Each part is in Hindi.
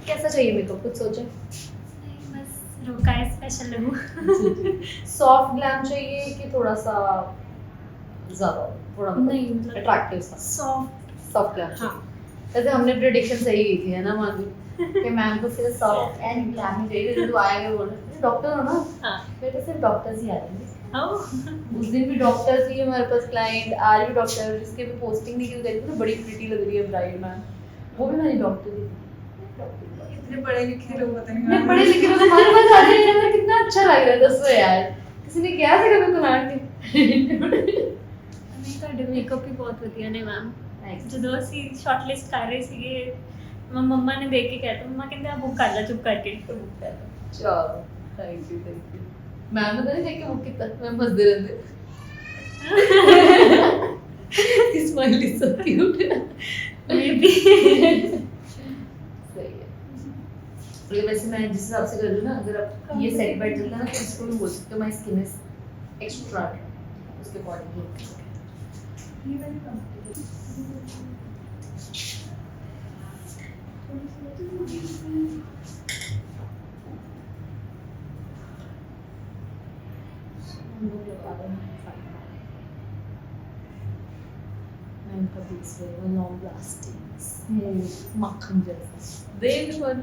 कैसा चाहिए मेकअप, कुछ सोचा? नहीं, बस रोका है स्पेशल लगूं। सॉफ्ट ग्लैम चाहिए कि थोड़ा सा ज्यादा, थोड़ा नहीं, मतलब अट्रैक्टिव सा सॉफ्ट ग्लैम? हाँ। वैसे हमने प्रेडिक्शन सही की थी, है ना मानवी, कि मैम को सिर्फ सॉफ्ट एंड ग्लैम ही चाहिए। तो आएंगे बोल रहे डॉक्टर हो ना, हाँ। बेटे सिर्फ डॉक्टर्स ही आएंगे। ओह, उस दिन भी डॉक्टर थी हमारे पास क्लाइंट, आज भी डॉक्टर, जिसके भी पोस्टिंग नहीं की गई थी ना, बड़ी प्रिटी लग रही है ब्राइड मैम, वो भी मेरी डॉक्टर ही थी। इतने पढ़े लिखे लोग पता नहीं मैं पढ़े लिखे लोग हमारे पास आ रहे हैं, कितना अच्छा लग रहा है। दसो यार, किसी ने किया था कभी कुलान नहीं ਤੁਹਾਡੇ ਮੇਕਅਪ ਵੀ ਬਹੁਤ ਵਧੀਆ ਨੇ ਮੈਮ। ਜਦੋਂ ਅਸੀਂ ਸ਼ਾਰਟ ਲਿਸਟ ਕਰ ਰਹੇ ਸੀਗੇ, ਮੰਮਾ ਨੇ ਦੇਖ ਕੇ ਕਹਿਤਾ, ਮੰਮਾ ਕਹਿੰਦੇ ਆ ਬੁੱਕ ਕਰ ਲੈ ਚੁੱਪ ਕਰਕੇ। ਚਲੋ ਥੈਂਕ ਯੂ मैम ने देख के बुक किया, मैम हंसते रहते smile is so cute. May be सही है। तो वैसे मैं जिस हिसाब से कर रही हूँ ना, अगर आप ये सेट बैठ जाता है ना, तो इसको भी बोल सकते हो माय स्किन इज एक्स्ट्रा, उसके अकॉर्डिंग ये वाली कम। लॉन्ग लास्टिंग स्मूथ मक्खन जैसा देख पर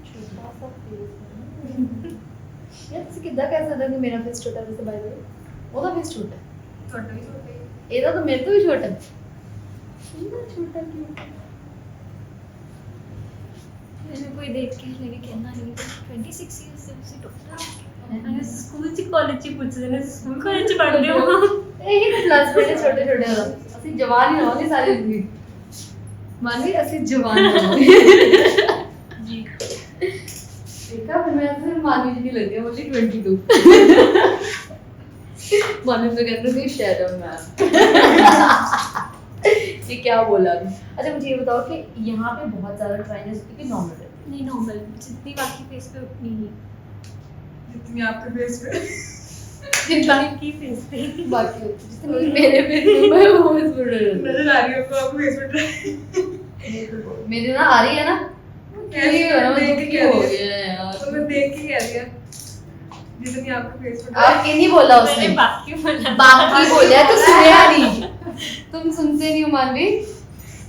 छोटा सा फेस है यार, ਤੁਸੀਂ ਕਿੱਦਾਂ ਕਹਿ ਸਕਦੇ ਹੋ ਕਿ ਮੇਰਾ ਫੇਸ ਛੋਟਾ ਹੈ? ਵੈਸੇ ਬਾਈ ਦ ਵੇ ਉਹਦਾ ਫੇਸ ਛੋਟਾ ਹੈ, ਤੁਹਾਡਾ ਵੀ ਛੋਟਾ ਹੀ ਇਹਦਾ ਤਾਂ ਮੇਰੇ ਤੋਂ ਵੀ ਛੋਟਾ ਹੈ। ਇੰਨਾ ਛੋਟਾ ਕਿਉਂ? ਮੈਨੂੰ ਕੋਈ ਦੇਖ ਕੇ ਹਲੇ ਵੀ ਕਹਿੰਦਾ ਨਹੀਂ 26 ਇਅਰਸ ਦੇ ਤੁਸੀਂ ਡਾਕਟਰ ਮੈਂ ਸਕੂਲ ਚ ਕਾਲਜ ਚ ਪੁੱਛਦੇ ਨੇ, ਸਕੂਲ ਕਾਲਜ ਚ ਪੜ੍ਹਦੇ ਹੋ? ਇਹ ਪਲੱਸ ਬੜੇ ਛੋਟੇ ਛੋਟੇ ਹੋ, ਅਸੀਂ ਜਵਾਨ ਹੀ ਹੋਵਾਂਗੇ ਸਾਰੀ ਜ਼ਿੰਦਗੀ। ਮਾਨਵੀ ਅਸੀਂ ਜਵਾਨ ਹੋਵਾਂਗੇ ਜੀ। देखा मैं सिर्फ मानवी जी नहीं लगी, मुझे 22 मानवी तो कहते थे शैडो मैम ये क्या बोला? अच्छा मुझे ये बताओ कि यहाँ पे बहुत ज्यादा ड्राइनेस होती है कि नॉर्मल है? नहीं नॉर्मल, जितनी बाकी फेस पे उतनी ही, जितनी आपके फेस पे बाकी फेस पे बाकी जितनी मेरे पे मैं वो स्टूडेंट नजर आ रही है आपको फेस पे मेरी ना आ रही है ना, कैसी ये है ना, देख के दुखी कह हो रही गया है यार। तो मैं देख के कह दिया जितनी आपके फेस पे आप नहीं बोला उसने, मैंने बाकी बोला, बाकी बोला तो सुना नहीं, तुम सुनते नहीं हो मानवी,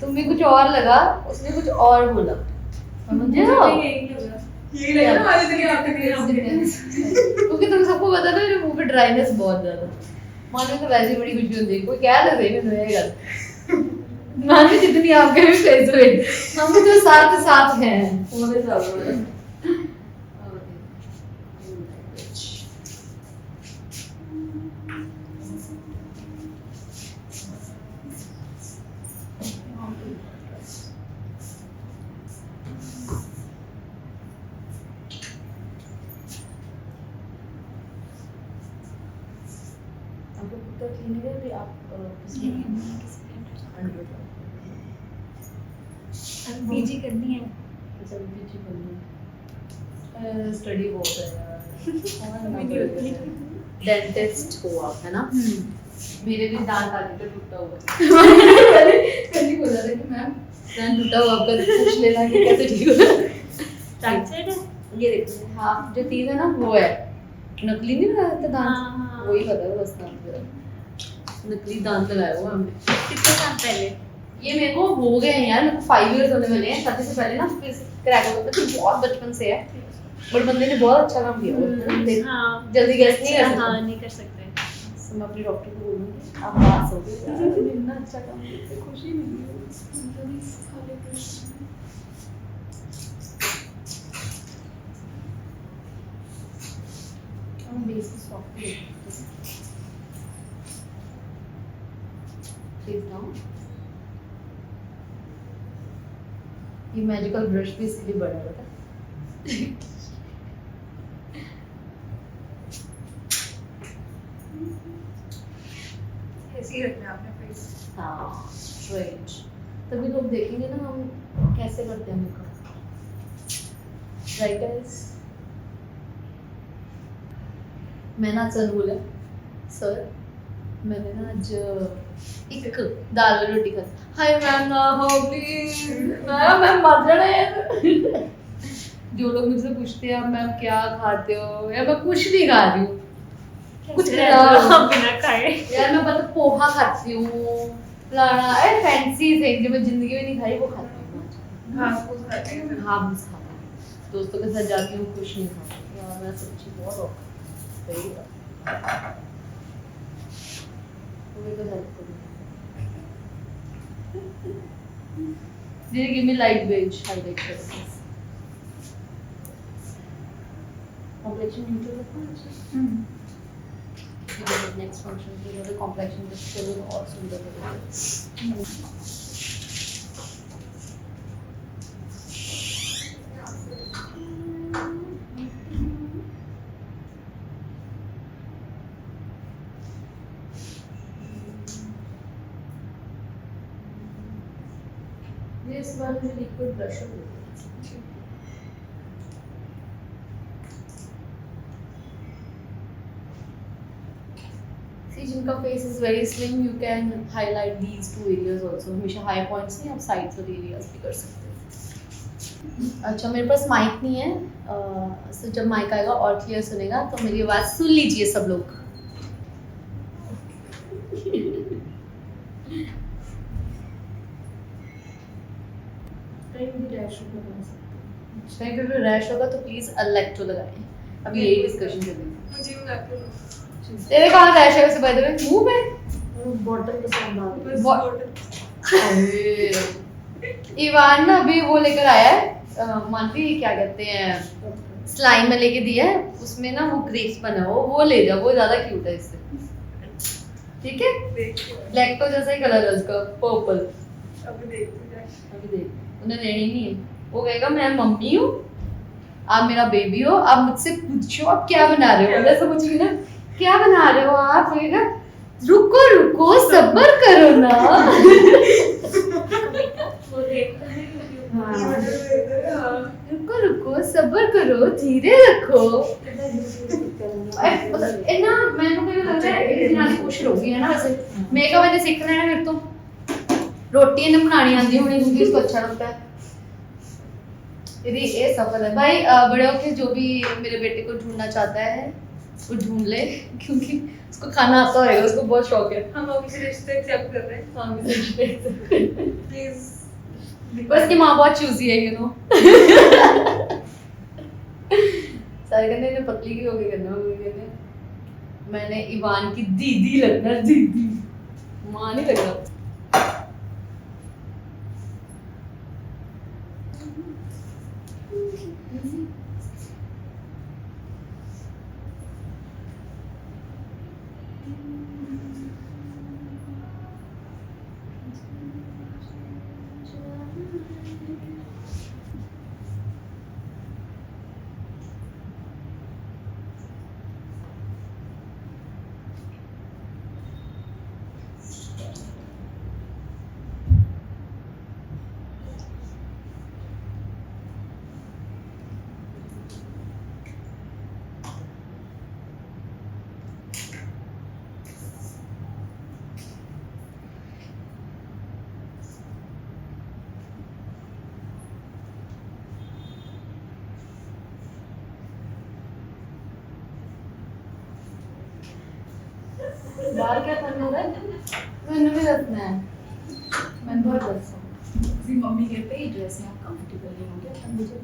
तुम्हें कुछ और लगा, उसने कुछ और बोला, समझे हो? यही लगा ना आज तक आपके फेस क्योंकि तुम सबको पता ना मेरे मुंह पे ड्राइनेस बहुत ज्यादा, मानवी तो वैसे ही बड़ी खुशी होती है, कोई कह दे सही मैं ये गल मानवी जितनी आपके भी फेस हुए, हम तो साथ साथ हैं पूरे सालों क्लीनिक है भी आप पीजी करनी है। अच्छा पीछे करनी स्टडी बहुत है यार, डेंटिस्ट हो आप, है ना? मेरे भी दांत आगे का टूटा हुआ है कल ही बोला था कि मैम दांत टूटा हुआ आपका, पूछ लेना कि कैसे ठीक हो फ्रैक्चर्ड है? ये देखो हाँ जो तीन है ना वो है, नकली नहीं लगाया था दांत, हाँ। वही लगा है बस दांत मेरा, नकली दांत लगाया हुआ हमने। कितने साल पहले? ये मेरे को हो गए हैं यार, मेरे को 5 इयर्स होने वाले हैं, शादी से पहले ना फिर क्रैक हो गया था, तो बहुत बचपन से है, बट बंदे ने बहुत अच्छा काम किया हुआ है, हाँ जल्दी गैस नहीं कर सकते। हाँ नहीं कर सकते। तो मैं अपने डॉक्टर को बोलूंगी आप पास हो गए यार, इतना अच्छा काम किया, खुशी मिली है। हम बेसिक सॉफ्टवेयर फेस डाउन, ये मैजिकल ब्रश भी इसके लिए बना हुआ था ऐसे ही रखना है आपने फेस। हाँ स्ट्रेट तभी लोग देखेंगे ना हम कैसे करते हैं मेकअप, राइट गाइस। मैं ना सर बोला, सर मैंने ना आज एक दाल वाली रोटी खाई। हाय मैम ना हो प्लीज, मैम मर जाना है। जो लोग मुझसे पूछते हैं मैम क्या खाते हो, यार मैं कुछ नहीं खा रही हूँ, कुछ बिना खाए। यार मैं पता पोहा खाती हूँ, फलाना फैंसी थिंग जो मैं जिंदगी में नहीं खाई वो खाती हूँ। घास फूस खाते हैं। हाँ बस खाता हूँ, दोस्तों के साथ जाती हूँ, कुछ नहीं खाती यार, मैं सच्ची बहुत औखा सही है। मेरे को हेल्प करो, दीदी give me light beige highlight करो, कॉम्प्लेक्शन न्यूट्रल रखना है। नेक्स्ट फंक्शन के लिए कॉम्प्लेक्शन जस्ट करो और सुंदर लगेगा। ये इस बार मुझे लिक्विड ब्रशर दे दो। See, जिनका face is very slim you can highlight these two areas also, हमेशा हाई पॉइंट्स नहीं, आप साइड्स और एरियाज भी कर सकते हैं। अच्छा मेरे पास माइक नहीं है, तो जब माइक आएगा और क्लियर सुनेगा तो मेरी आवाज़ सुन लीजिए सब लोग। कहीं पे भी रैश होगा तो प्लीज अलेक्टो लगाएं, अभी यही डिस्कशन चलेगी। मुझे भी लगता है तेरे कहाँ रैश है वैसे बाय द वे, मुंह पे? बॉटल पसंद आ बस What? बॉटल। इवान ना अभी वो लेकर आया है, मानवी क्या कहते हैं स्लाइम में लेके दिया है, उसमें ना वो ग्रेप्स बना है, वो ले जा, वो ज्यादा क्यूट है इससे, ठीक है। देखते हैं। लैक्टो जैसा ही कलर है उसका, पर्पल। अभी देखते हैं। अभी देख, उन्हें लेनी नहीं है, वो कहेगा मैं मम्मी हूँ, आप मेरा बेबी हो, आप मुझसे पूछो आप क्या बना रहे हो, ऐसा पूछेगी ना क्या बना रहे हो आप, कहेगा रुको रुको सब्र करो ना। वो देखता है हाँ। हाँ। रुको रुको सब्र करो धीरे रखो। मतलब इतना मैंने को लग रहा है इतना खुश होगी है ना, वैसे मेकअप मैंने सीखना है फिर तो रोटी ने बनानी आती होनी क्योंकि उसको अच्छा लगता है। यदि ये सफल है भाई, बड़े होके जो भी मेरे बेटे को ढूंढना चाहता है वो ढूंढ ले, क्योंकि उसको खाना आता होगा, उसको बहुत शौक है। हम अभी से रिश्ते एक्सेप्ट कर रहे हैं। हाँ प्लीज। बस की माँ बहुत चूजी है, यू नो। सारे कहते हैं पतली की होगी करना, वो कहते हैं मैंने इवान की दीदी लगना, दीदी माँ नहीं लगना। बाहर क्या करना है, मैंने भी रखना है, मैं बहुत रखता हूँ। मेरी मम्मी कहते हैं ड्रेस में आप कंफर्टेबल नहीं होंगे, तब मुझे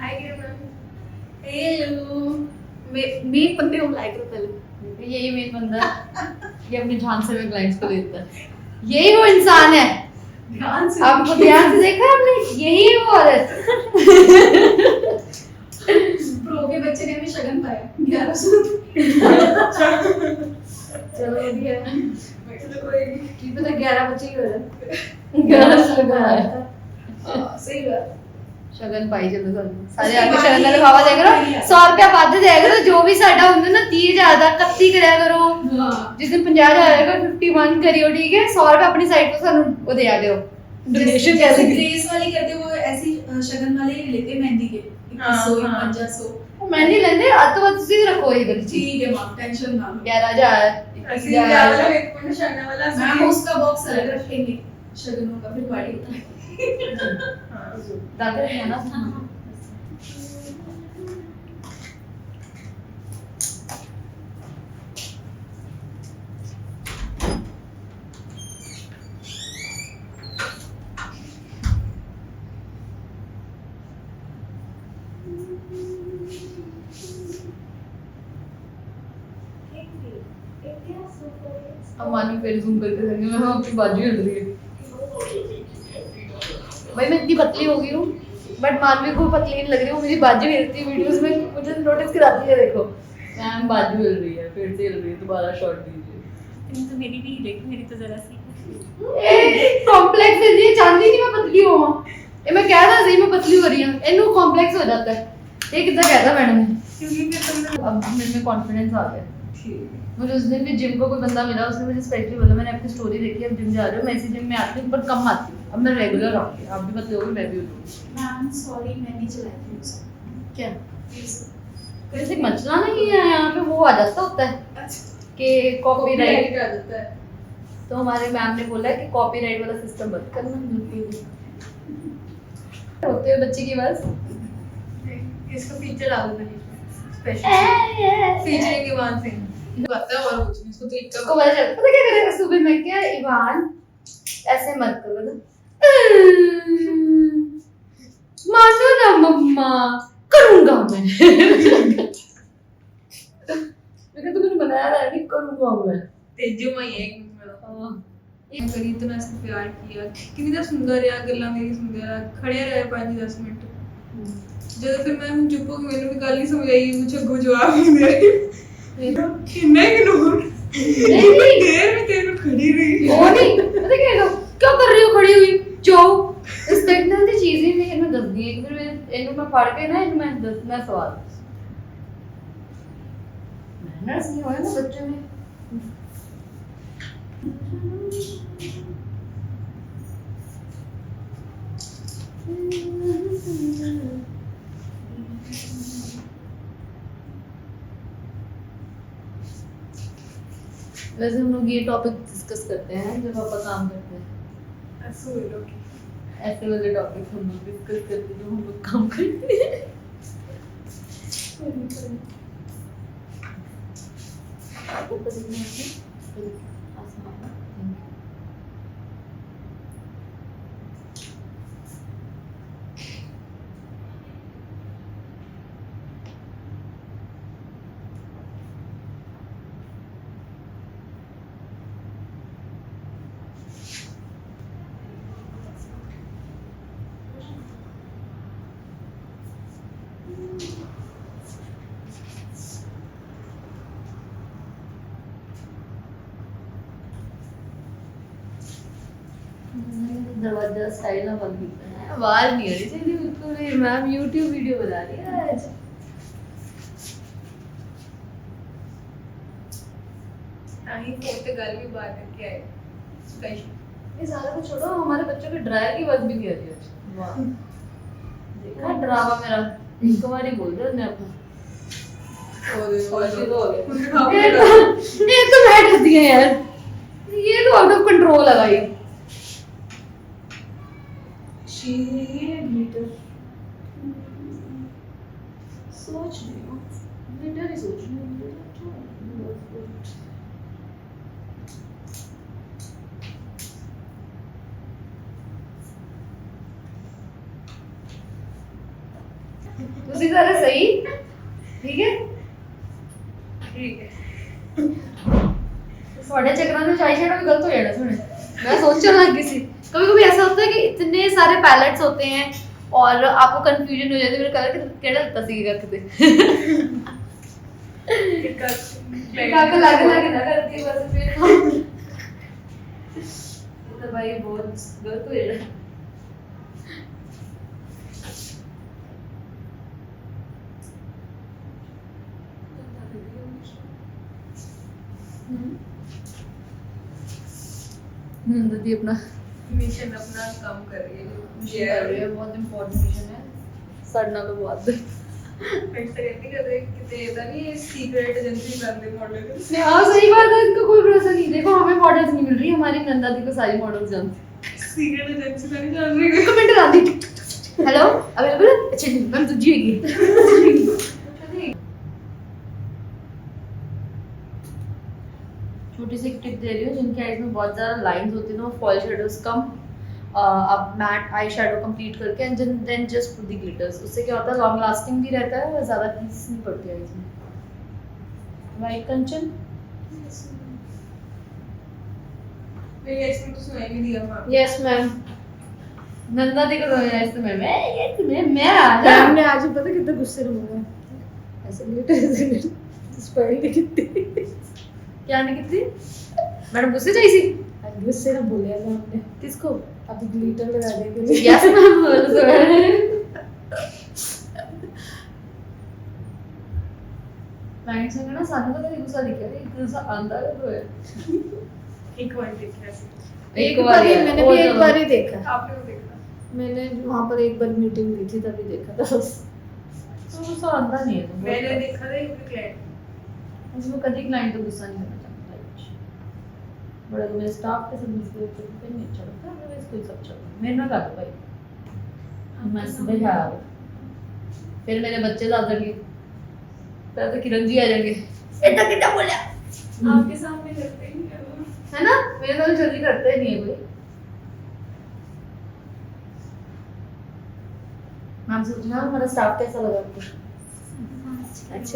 हाय मैम। हेलो मेरे बंदे को लाइक करो पहले। यही मेन बंदा, ये अपने जान से में क्लाइंट्स को देता है, यही वो इंसान है। ध्यान से आपको ध्यान से देखा आपने, यही है वो औरत। प्रो के बच्चे ने भी शगन पाया 1100। चलो अभी है चलो कोई की पता 11 बच्चे ही हो रहे 1100 लगाया था। सही बात। शगन पाई चलो ਸਾਰੇ ਆ ਕੇ ਸ਼ਗਨ ਦਾ ਲਿਫਾਫਾ ਦੇ ਕਰੋ, 100 ਰੁਪਏ ਵੱਧ ਦਿਆ ਕਰੋ, ਜੋ ਵੀ ਸਾਡਾ ਹੁੰਦਾ ਨਾ 30,000 ਦਾ 31 ਕਰਿਆ ਕਰੋ, ਜਿਸ ਦਿਨ 50,000 ਆਏਗਾ 51 ਕਰਿਓ, ਠੀਕ ਹੈ। 100 ਰੁਪਏ ਆਪਣੀ ਸਾਈਡ ਤੋਂ ਸਾਨੂੰ ਉਹ ਦਿਆ ਕਰੋ, डोनेशन जैसे कैसे ग्रेस वाली करते वो ऐसी शगन वाले ही लेते मेहंदी के 2100 या 5500 मैंने लेने तो बस उसी रखो ये कर ठीक है मां टेंशन ना लो 11000 ऐसे ही वाला एक पॉइंट शाना वाला मैम उसका बॉक्स अलग रखेंगे शगनों का फिर पार्टी होता है दादा है ना हाँ। अब मानी फिर जूम करके देंगे मैं अपनी बाजू हिल रही है भाई मैं इतनी पतली हो गई हूँ बट मानवी को पतली नहीं लग रही हूँ मेरी बाजू हिलती है वीडियोस में मुझे नोटिस कराती है देखो मैम बाजू हिल रही है फिर से हिल रही है दोबारा शॉट दीजिए तो मेरी भी हिलेगी मेरी तो जरा सी कॉम्प्लेक्स है ये चांदी नहीं मैं पतली हूँ ये मैं कह रहा सही मैं पतली हो रही हूँ इनको कॉम्प्लेक्स हो जाता है ये कितना कहता मैडम ने क्योंकि फिर तुमने अब मेरे में कॉन्फिडेंस आ गया ठीक है मुझे उस दिन भी जिम को कोई बंदा मिला उसने मुझे स्पेशली बोला मैंने आपकी स्टोरी देखी अब जिम जा रहे हो मैं इसी जिम में आती हूँ पर कम आती हूँ अब मैं रेगुलर आऊँगी आप भी पतले होगी मैं भी होगी मैम सॉरी मैं नहीं चलाई थी उसे क्या प्लीज जैसे मचला नहीं है यहाँ पे वो आ जाता होता है कि कॉपीराइट आ जाता है तो हमारे मैम ने बोला है कि कॉपीराइट वाला सिस्टम बंद करना बिल्कुल भी होते हुए बच्चे की बस इसका फीचर डाल दो स्पेशल फीचरिंग इवान सिंह पता है और कुछ नहीं इसको तो एक उसको पता चलता पता क्या करेगा सुबह में क्या इवान ऐसे मत करो ना मानो ना मम्मा करूंगा मैं तुमने बनाया था कि करूंगा मैं तेजो में एक एक करी इतना इसको प्यार किया कितना सुंदर है गल्ला मेरी सुंदर है खड़े रहे 5-10 मिनट जब फिर मैं चुप हो गई मैंने भी गल नहीं समझ आई मुझे गो जवाब नहीं दे रही किन्ने इग्नोर नहीं देर में तेरे को खड़ी रही वो नहीं पता क्या कर रही हो खड़ी हुई जाओ रिस्पेक्ट दी चीज ही नहीं मैं दस दी एक फिर इनको मैं पढ़ के ना इनको मैं दसना सवाल मैनर्स नहीं होए ना बच्चे में वैसे हम लोग ये टॉपिक डिस्कस करते हैं जब पापा काम करते हैं ऐसे हुए लोग ऐसे वाले टॉपिक हम लोग डिस्कस करते हैं जब हम लोग काम करते हैं आपको पसंद नहीं आती आसमान दरवाजा स्टाइल ना बंद किया है आवाज नहीं आ रही चलिए बिल्कुल भी मैम YouTube वीडियो बना रही है आज आई फोटो गल भी बात करके आए स्पेशल ये सारा कुछ छोड़ो हमारे बच्चों के ड्रायर की आवाज भी नहीं आ रही आज वाह देखा ड्रामा मेरा एक बार ही बोल दे उसने अपना और तो हो गया ये तो मैं डर दिया यार ये तो आउट ऑफ कंट्रोल है भाई सोच रही हूँ glitter ही सोच रही हूँ ਤੁਸੀਂ ਸਾਰੇ ਸਹੀ ਠੀਕ ਹੈ ठीक है ਤੁਹਾਡੇ ਚੱਕਰਾਂ ਦੇ ਚਾਈ ਸ਼ੇਡ भी गलत हो जाना सुने मैं सोचने लगी थी कभी कभी ऐसा होता है कि इतने सारे पैलेट्स होते हैं और आपको कंफ्यूजन हो जाती है मेरे कलर केड़ा लगता सी रखते काका लागे लागे ना करती है बस फिर तो भाई बहुत गलत हो जाना नंदी अपना मिशन अपना काम कर रही है मिशन कर रही है, बहुत इंपॉर्टेंट मिशन है ਸਾਡੇ ਨਾਲੋਂ ਬਹੁਤ फ्रेंड्स तो कहती कर रहे कितने ये नहीं ये सीक्रेट एजेंसी कर दे मॉडल नहीं हाँ सही बात है, इसका कोई भरोसा नहीं। देखो हमें मॉडल्स नहीं मिल रही, हमारी नंदा दी को सारी मॉडल्स जानती। सीक्रेट एजेंसी का नहीं जान रही एक मिनट आती। Hello available? अच्छा जी मैम दूजी होगी। छोटी सी टिप दे रही हूँ, जिनके आईज में बहुत ज़्यादा लाइंस होती हैं ना, वो फॉल शेडोज कम आप मैट आई शेडो कंप्लीट करके and then just put the glitters. उससे क्या होता है, लॉन्ग लास्टिंग भी रहता है और ज़्यादा पीस नहीं पड़ती है इसमें। राइट कंचन? मेरी इसमें तो सुनाई नहीं दिया मैम। Yes ma'am. नंदा दी को तो यस मैम मैं मैम ने आज पता कितना गुस्से में बोला ऐसे ग्लिटर स्पाइल की कितनी क्या नहीं कितनी मैडम गुस्से जाई सी गुस्से में बोले मैम ने किसको? अभी ग्लिटर लगाने के लिए यस मैम। क्लाइंट्स ने ना सानू तो कभी गुस्सा दिखा नहीं, गुस्सा आंदा तो है। एक बार देखा एक बार ही मैंने भी एक बार ही देखा। आपने तो देखा मैंने वहाँ पर एक बार मीटिंग ली थी तभी देखा था बस। तो गुस्सा आंदा नहीं है। मैंने देखा था एक क्लाइंट उसमें कभी क्लाइंट को गुस्सा नहीं करना चाहता है। बड़ा तो मेरे स्टाफ के साथ मिलके फिर नहीं अच्छा लगता, मेरे इसको सब चलता मेरे ना कर भाई मैं सुबह आ फिर मेरे बच्चे ला देंगे, फिर तो किरण जी आ जाएंगे इतना कितना बोला आपके सामने करते ही नहीं है वो। है ना, मेरे साथ जल्दी करते ही नहीं है कोई। मैम से पूछना हमारा स्टाफ कैसा लगा आपको? अच्छा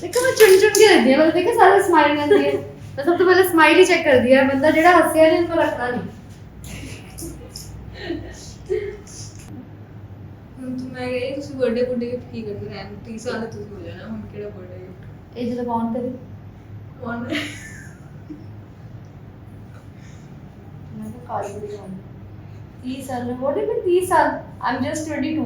देखो मैं चुन चुन के रख दिया, मैंने देखा सारा स्माइल कर दिया। मैं सब तो पहले स्माइल ही चेक कर दिया, बंदा जेड़ा हंसिया नहीं उनको रखना नहीं। ਹੁਣ ਤੂੰ ਮੈਂ ਗਈ ਤੁਸੀਂ ਬਰਥਡੇ ਬੁੱਢੇ ਗਿਫਟ ਕੀ ਕਰਦੇ ਰਹਿਣ 30 ਸਾਲ ਦੇ ਤੁਸੀਂ ਹੋ ਜਾਣਾ ਹੁਣ ਕਿਹੜਾ ਬਰਥਡੇ ਗਿਫਟ ਇਹ ਜਦੋਂ ਕੌਣ ਕਰੇ ਕੌਣ मैं तो काली बुरी हूँ 30 साल में व्हाट इज 30 साल आई एम जस्ट 22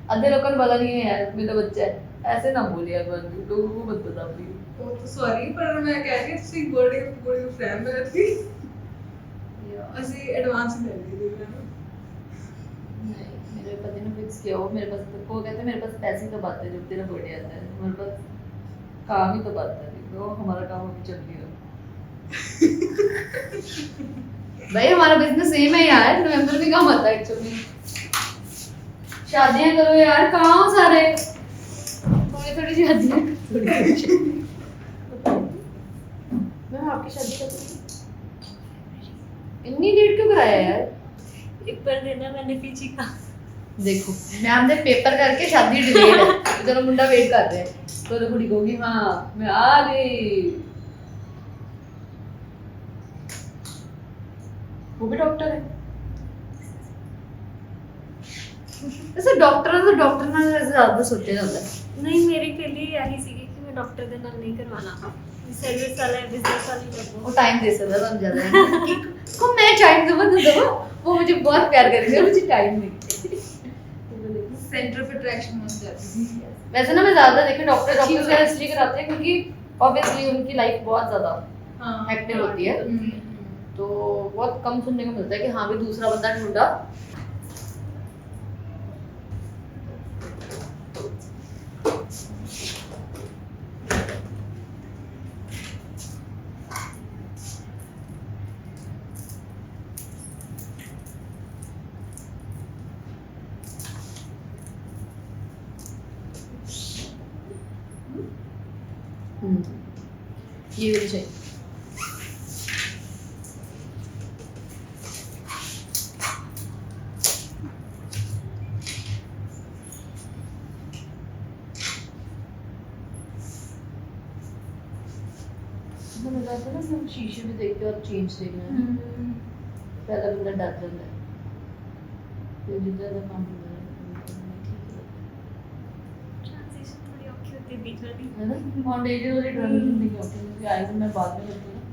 आधे लोगों को पता नहीं है यार मेरा बच्चा है, ऐसे ना बोले यार लोगों को मत बता प्लीज। तो सॉरी पर मैं कह रही ਤੁਸੀਂ ਬਰਥਡੇ ਗਿਫਟ ਕੋਈ ਫਰੈਂਡ ਮੇਰਾ ਸੀ ਅਸੀਂ ਐਡਵਾਂਸ ਲੈ ਲਈ ਸੀ नहीं मेरे पति ने फिक्स किया, वो मेरे पास तो वो कहते हैं मेरे पास पैसे तो बात है जब तेरा बर्थडे आता है, मेरे पास काम ही तो बात है, तो हमारा काम अभी चल रहा भाई हमारा बिजनेस सेम है यार, नवंबर में काम आता है एक्चुअली। शादियां करो यार, कहाँ हो सारे थोड़ी थोड़ी शादियां मैं आपकी शादी कर इतनी लेट क्यों कराया यार? एक बार देना मैंने पीछे का देखो मैम ने पेपर करके शादी डिलेड है, चलो मुंडा वेट कर रहे हैं तो कुड़ी कहोगी हाँ मैं आ गई। वो भी डॉक्टर है वैसे डॉक्टर ਨਾਲ ਜ਼ਿਆਦਾ ਸੋਚਿਆ ਜਾਂਦਾ नहीं मेरे के लिए यही सी कि मैं डॉक्टर के नाल नहीं करवाना सर्विस वाला बिजनेस वाली करवाऊं। वो टाइम दे सकता है ज्यादा को मैं टाइम दूंगा तो दो, वो मुझे बहुत प्यार करेगी मुझे टाइम नहीं। सेंटर ऑफ अट्रैक्शन बन जाती है। वैसे ना मैं ज्यादा देखे डॉक्टर का इसलिए कराते हैं क्योंकि ऑब्वियसली उनकी लाइफ बहुत ज्यादा हाँ हेक्टिक होती है, तो बहुत कम सुनने को मिलता है कि हाँ भी दूसरा बंदा ढूंढा। ये भी चाहिए मजा आता है ना, सब शीशे भी देखते और चेंज देखना है। पहला बंदा डर जाता है, फिर जितना ज्यादा काम होता है ट्रांजिशन थोड़ी औखी होती है बीच वाली है ना, फाउंडेशन वाली ट्रांजिशन नहीं होती क्योंकि आईज में बाद में करती हूँ।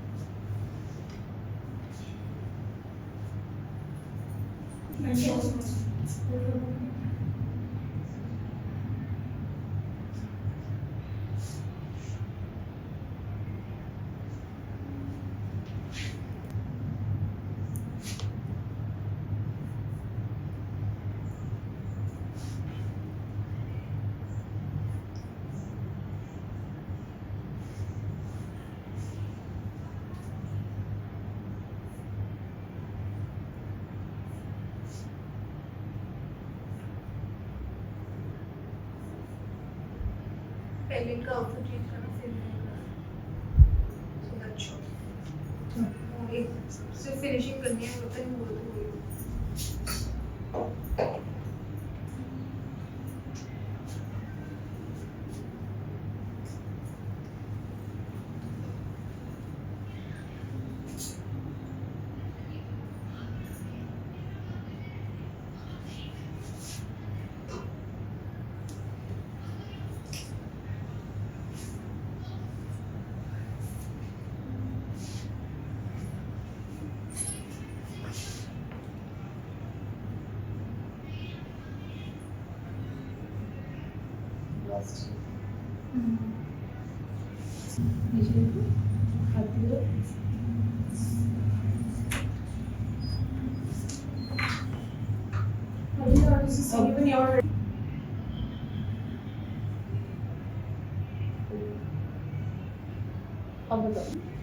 पहले इनका आउटफिट चेंज करना फिर मैं सो दैट शॉट एक सिर्फ फिनिशिंग करनी है होता है वो तो अब बताओ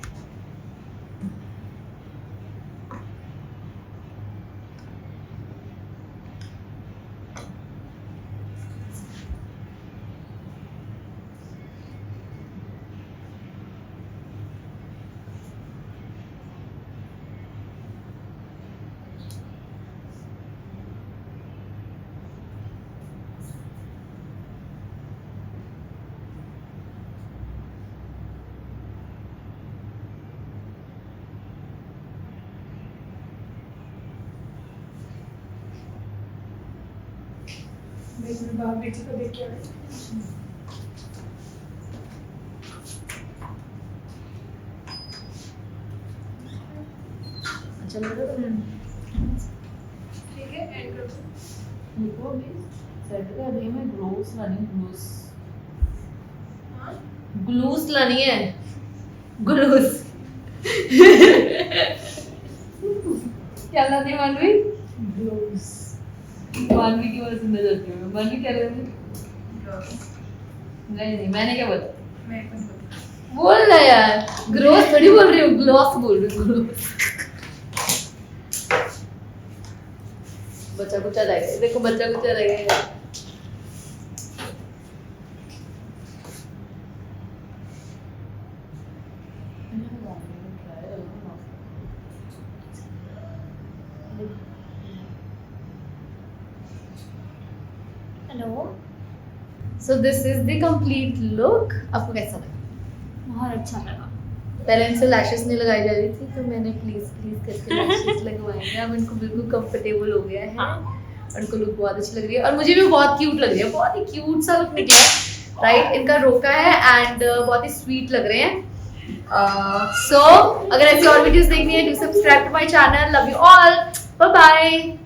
बाहर बेटी को देख के अच्छा लग रहा है ठीक है एंड कर दो लिखो अभी सेट कर रही मैं ग्लोस लानी ग्लोस हां ग्लूस लानी है ग्लूस क्या लाती मानवी ग्लूस मानवी की बहुत सुंदर लगती है मानवी क्या लाती नहीं मैंने क्या बोला मैं कौन बोलती बोल ना यार ग्लोस थोड़ी बोल रही हूँ ग्लॉस बोल रही हूँ ग्लोस बच्चा कुछ रह गया देखो बच्चा कुछ रह गया hello So this is the complete look. आपको कैसा लगा? बहुत अच्छा लगा पहले इनसे लैशेस नहीं लगाई जा रही थी तो मैंने प्लीज करके लैशेस लगवाए हैं अब इनको बिल्कुल कंफर्टेबल हो गया है और इनको लुक बहुत अच्छी लग रही है और मुझे भी बहुत क्यूट लग रही है बहुत ही क्यूट सा लुक निकला है राइट इनका रोका है एंड बहुत ही स्वीट लग रहे हैं सो अगर ऐसी और वीडियोस देखनी है do subscribe to my channel love you all bye bye